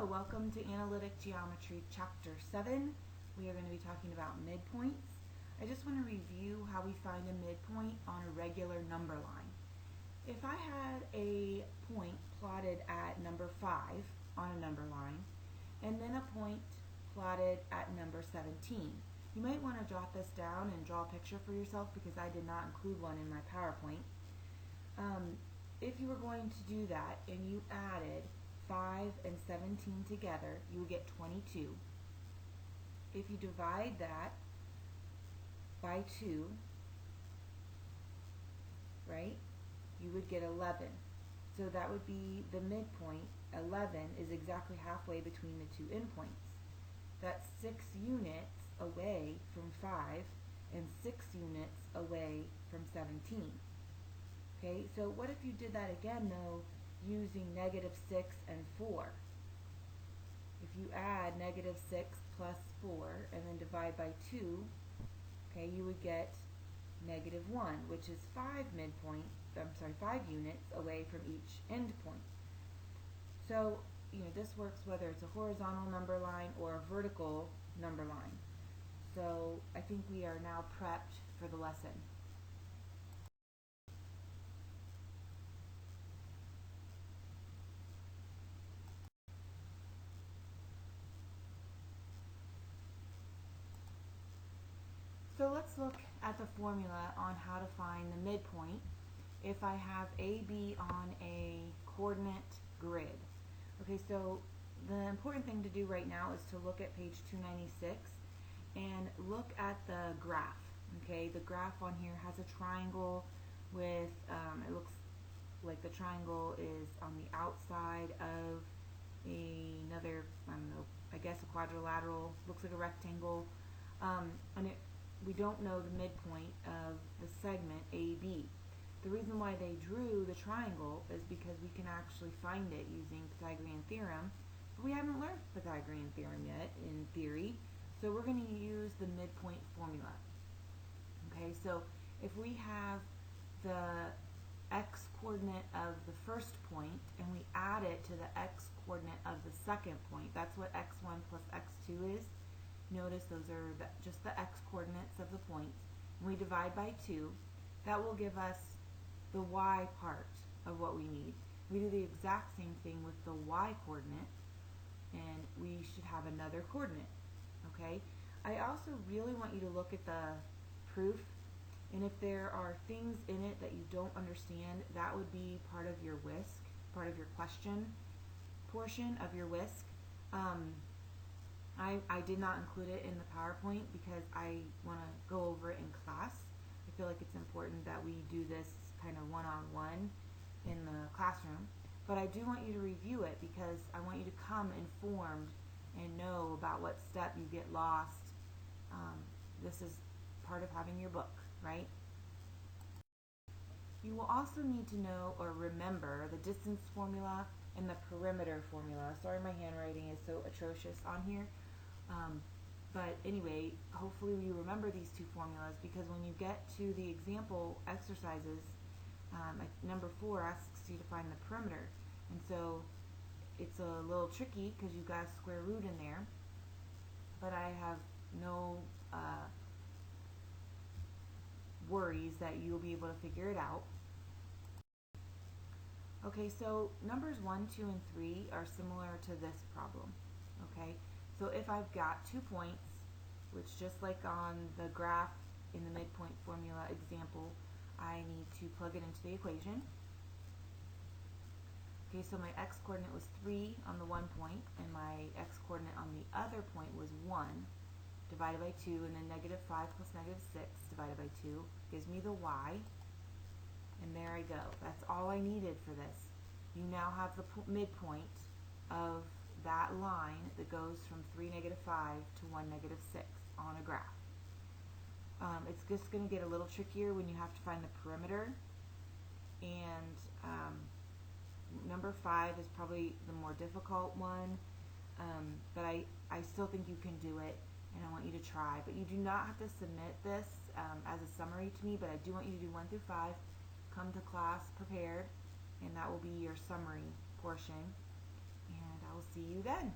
Hello, welcome to Analytic Geometry Chapter 7. We are going to be talking about midpoints. I just want to review how we find a midpoint on a regular number line. If I had a point plotted at number 5 on a number line, and then a point plotted at number 17, you might want to jot this down and draw a picture for yourself because I did not include one in my PowerPoint. If you were going to do that and you added 5 and 17 together, you would get 22. If you divide that by 2, right, you would get 11. So that would be the midpoint. 11 is exactly halfway between the two endpoints. That's 6 units away from 5 and 6 units away from 17. Okay, so what if you did that again though using -6 and 4? If you add -6 plus 4 and then divide by 2, okay, you would get -1, which is 5 units away from each endpoint. So, this works whether it's a horizontal number line or a vertical number line. So, I think we are now prepped for the lesson. So let's look at the formula on how to find the midpoint if I have AB on a coordinate grid. Okay, so the important thing to do right now is to look at page 296 and look at the graph. Okay, the graph on here has a triangle with, it looks like the triangle is on the outside of another, I guess a quadrilateral, looks like a rectangle, and we don't know the midpoint of the segment AB. The reason why they drew the triangle is because we can actually find it using Pythagorean theorem, but we haven't learned Pythagorean theorem yet in theory, so we're going to use the midpoint formula. Okay, so if we have the x coordinate of the first point and we add it to the x coordinate of the second point, that's what x1 plus x2 is. Notice those are just the x coordinates of the points. And we divide by 2. That will give us the y part of what we need. We do the exact same thing with the y coordinate, and we should have another coordinate. Okay? I also really want you to look at the proof, and if there are things in it that you don't understand, that would be part of your WISC, part of your question portion of your WISC. I did not include it in the PowerPoint because I want to go over it in class. I feel like it's important that we do this kind of one-on-one in the classroom. But I do want you to review it because I want you to come informed and know about what step you get lost. This is part of having your book, right? You will also need to know or remember the distance formula and the perimeter formula. Sorry, my handwriting is so atrocious on here. But anyway, hopefully you remember these two formulas because when you get to the example exercises, number 4 asks you to find the perimeter. And so it's a little tricky because you've got a square root in there, but I have no worries that you'll be able to figure it out. Okay, so numbers 1, 2, and 3 are similar to this problem. Okay, so if I've got 2 points, which just like on the graph in the midpoint formula example, I need to plug it into the equation. Okay, so my x coordinate was 3 on the one point, and my x coordinate on the other point was 1, divided by 2, and then -5 plus -6 divided by 2 gives me the y. And there I go. That's all I needed for this. You now have the midpoint of that line that goes from 3, -5 to 1, -6 on a graph. It's just going to get a little trickier when you have to find the perimeter. And number 5 is probably the more difficult one. But I still think you can do it, and I want you to try. But you do not have to submit this as a summary to me, but I do want you to do 1 through 5. Come to class prepared, and that will be your summary portion. and I will see you then.